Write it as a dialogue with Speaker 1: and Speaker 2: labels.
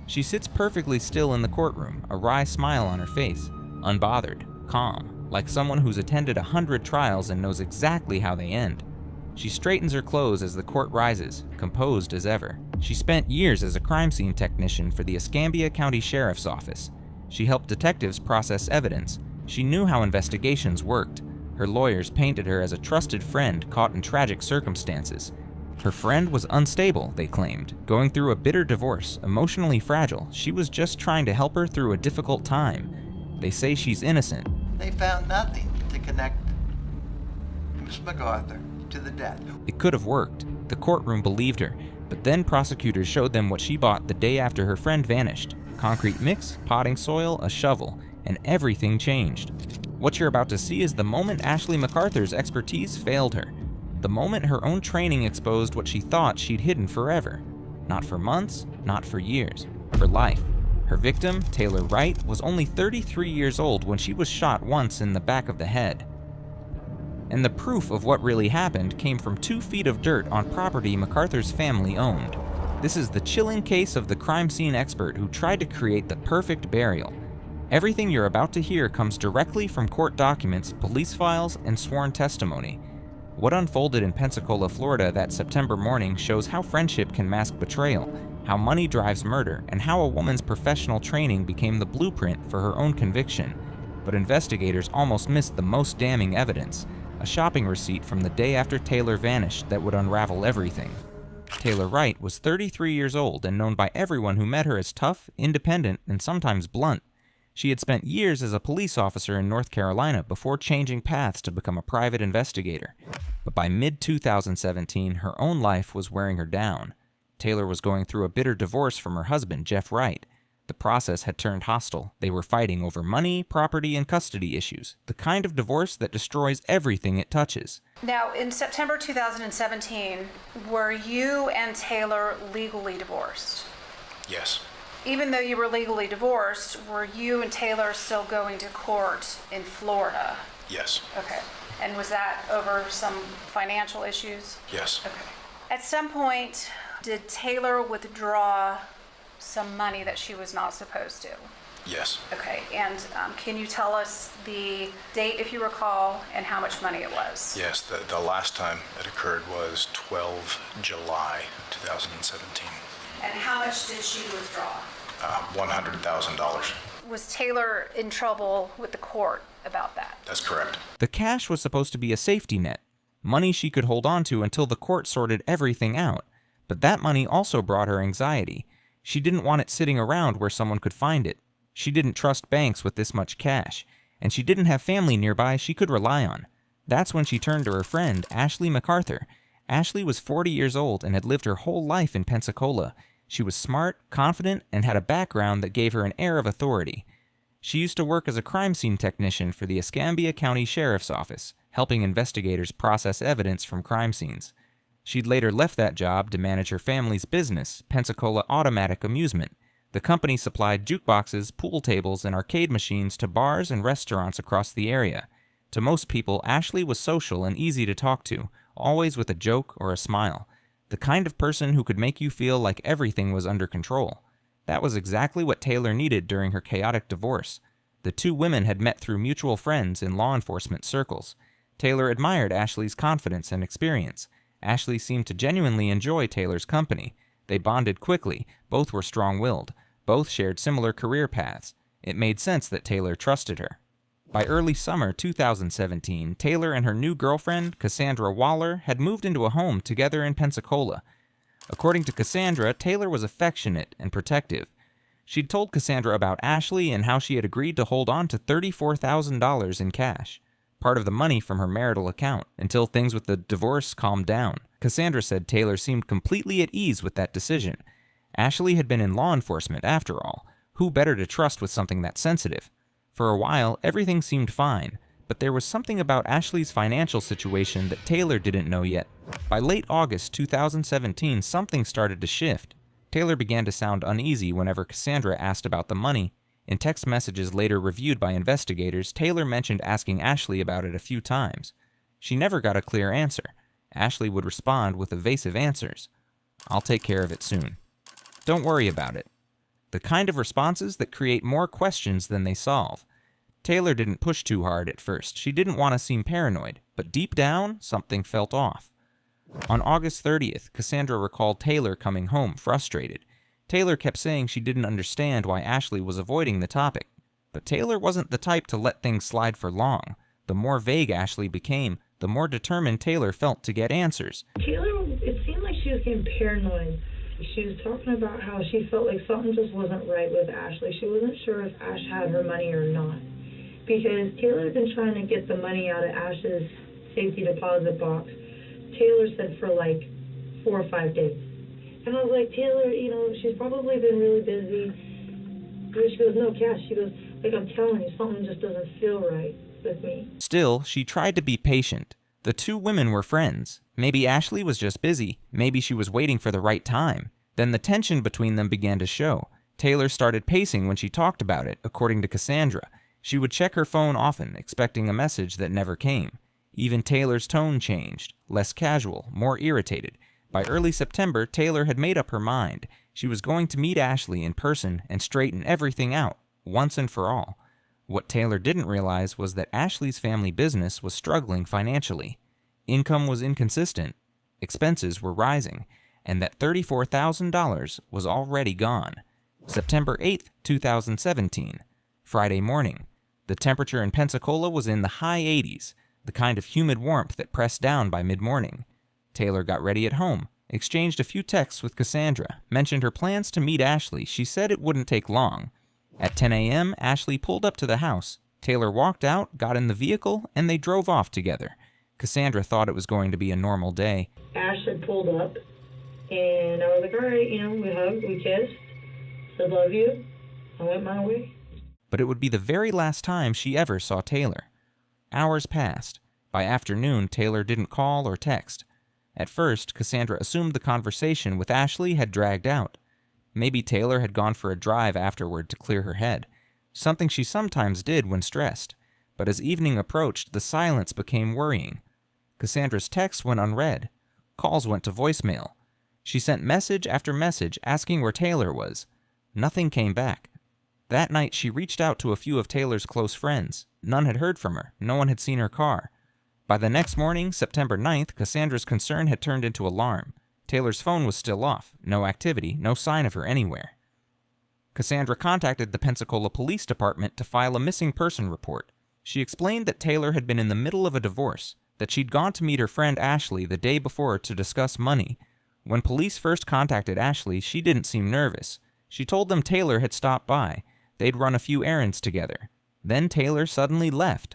Speaker 1: She sits perfectly still in the courtroom, a wry smile on her face, unbothered, calm, like someone who's attended 100 trials and knows exactly how they end. She straightens her clothes as the court rises, composed as ever. She spent years as a crime scene technician for the Escambia County Sheriff's Office. She helped detectives process evidence. She knew how investigations worked. Her lawyers painted her as a trusted friend caught in tragic circumstances. Her friend was unstable, they claimed, going through a bitter divorce, emotionally fragile. She was just trying to help her through a difficult time. They say she's innocent.
Speaker 2: They found nothing to connect Miss MacArthur to the death.
Speaker 1: It could have worked. The courtroom believed her, but then prosecutors showed them what she bought the day after her friend vanished. Concrete mix, potting soil, a shovel, and everything changed. What you're about to see is the moment Ashley MacArthur's expertise failed her. The moment her own training exposed what she thought she'd hidden forever. Not for months, not for years, for life. Her victim, Taylor Wright, was only 33 years old when she was shot once in the back of the head. And the proof of what really happened came from 2 feet of dirt on property MacArthur's family owned. This is the chilling case of the crime scene expert who tried to create the perfect burial. Everything you're about to hear comes directly from court documents, police files, and sworn testimony. What unfolded in Pensacola, Florida that September morning shows how friendship can mask betrayal, how money drives murder, and how a woman's professional training became the blueprint for her own conviction. But investigators almost missed the most damning evidence, a shopping receipt from the day after Taylor vanished that would unravel everything. Taylor Wright was 33 years old and known by everyone who met her as tough, independent, and sometimes blunt. She had spent years as a police officer in North Carolina before changing paths to become a private investigator. But by mid-2017, her own life was wearing her down. Taylor was going through a bitter divorce from her husband, Jeff Wright. The process had turned hostile. They were fighting over money, property, and custody issues, the kind of divorce that destroys everything it touches.
Speaker 3: Now, in September 2017, were you and Taylor legally divorced?
Speaker 4: Yes.
Speaker 3: Even though you were legally divorced, were you and Taylor still going to court in Florida?
Speaker 4: Yes.
Speaker 3: Okay. And was that over some financial issues?
Speaker 4: Yes.
Speaker 3: Okay. At some point, did Taylor withdraw some money that she was not supposed to?
Speaker 4: Yes.
Speaker 3: Okay. And can you tell us the date, if you recall, and how much money it was?
Speaker 4: Yes. The last time it occurred was 12 July 2017.
Speaker 3: And how much did she withdraw?
Speaker 4: $100,000.
Speaker 3: Was Taylor in trouble with the court about that?
Speaker 4: That's correct.
Speaker 1: The cash was supposed to be a safety net, money she could hold on to until the court sorted everything out. But that money also brought her anxiety. She didn't want it sitting around where someone could find it. She didn't trust banks with this much cash, and she didn't have family nearby she could rely on. That's when she turned to her friend, Ashley MacArthur. Ashley was 40 years old and had lived her whole life in Pensacola. She was smart, confident, and had a background that gave her an air of authority. She used to work as a crime scene technician for the Escambia County Sheriff's Office, helping investigators process evidence from crime scenes. She'd later left that job to manage her family's business, Pensacola Automatic Amusement. The company supplied jukeboxes, pool tables, and arcade machines to bars and restaurants across the area. To most people, Ashley was social and easy to talk to, always with a joke or a smile. The kind of person who could make you feel like everything was under control. That was exactly what Taylor needed during her chaotic divorce. The 2 women had met through mutual friends in law enforcement circles. Taylor admired Ashley's confidence and experience. Ashley seemed to genuinely enjoy Taylor's company. They bonded quickly. Both were strong-willed. Both shared similar career paths. It made sense that Taylor trusted her. By early summer 2017, Taylor and her new girlfriend, Cassandra Waller, had moved into a home together in Pensacola. According to Cassandra, Taylor was affectionate and protective. She'd told Cassandra about Ashley and how she had agreed to hold on to $34,000 in cash, part of the money from her marital account, until things with the divorce calmed down. Cassandra said Taylor seemed completely at ease with that decision. Ashley had been in law enforcement, after all. Who better to trust with something that sensitive? For a while, everything seemed fine, but there was something about Ashley's financial situation that Taylor didn't know yet. By late August 2017, something started to shift. Taylor began to sound uneasy whenever Cassandra asked about the money. In text messages later reviewed by investigators, Taylor mentioned asking Ashley about it a few times. She never got a clear answer. Ashley would respond with evasive answers. "I'll take care of it soon. Don't worry about it." The kind of responses that create more questions than they solve. Taylor didn't push too hard at first. She didn't want to seem paranoid, but deep down, something felt off. On August 30th, Cassandra recalled Taylor coming home frustrated. Taylor kept saying she didn't understand why Ashley was avoiding the topic. But Taylor wasn't the type to let things slide for long. The more vague Ashley became, the more determined Taylor felt to get answers.
Speaker 5: Taylor, it seemed like she was getting paranoid. She was talking about how she felt like something just wasn't right with Ashley. She wasn't sure if Ash had her money or not. Because Taylor had been trying to get the money out of Ash's safety deposit box, Taylor said, for like 4 or 5 days. And I was like, Taylor, she's probably been really busy. And she goes, no, Cass. She goes, like, I'm telling you, something just doesn't feel right with me.
Speaker 1: Still, she tried to be patient. The two women were friends. Maybe Ashley was just busy. Maybe she was waiting for the right time. Then the tension between them began to show. Taylor started pacing when she talked about it, according to Cassandra. She would check her phone often, expecting a message that never came. Even Taylor's tone changed, less casual, more irritated. By early September, Taylor had made up her mind. She was going to meet Ashley in person and straighten everything out, once and for all. What Taylor didn't realize was that Ashley's family business was struggling financially. Income was inconsistent, expenses were rising, and that $34,000 was already gone. September 8th, 2017, Friday morning. The temperature in Pensacola was in the high 80s, the kind of humid warmth that pressed down by mid-morning. Taylor got ready at home, exchanged a few texts with Cassandra, mentioned her plans to meet Ashley. She said it wouldn't take long. At 10 a.m., Ashley pulled up to the house. Taylor walked out, got in the vehicle, and they drove off together. Cassandra thought it was going to be a normal day.
Speaker 5: Ash had pulled up, and I was like, all right, we hugged, we kissed, said love you. I went my way.
Speaker 1: But it would be the very last time she ever saw Taylor. Hours passed. By afternoon, Taylor didn't call or text. At first, Cassandra assumed the conversation with Ashley had dragged out. Maybe Taylor had gone for a drive afterward to clear her head, something she sometimes did when stressed. But as evening approached, the silence became worrying. Cassandra's texts went unread. Calls went to voicemail. She sent message after message asking where Taylor was. Nothing came back. That night, she reached out to a few of Taylor's close friends. None had heard from her. No one had seen her car. By the next morning, September 9th, Cassandra's concern had turned into alarm. Taylor's phone was still off. No activity, no sign of her anywhere. Cassandra contacted the Pensacola Police Department to file a missing person report. She explained that Taylor had been in the middle of a divorce, that she'd gone to meet her friend Ashley the day before to discuss money. When police first contacted Ashley, she didn't seem nervous. She told them Taylor had stopped by. They'd run a few errands together. Then Taylor suddenly left.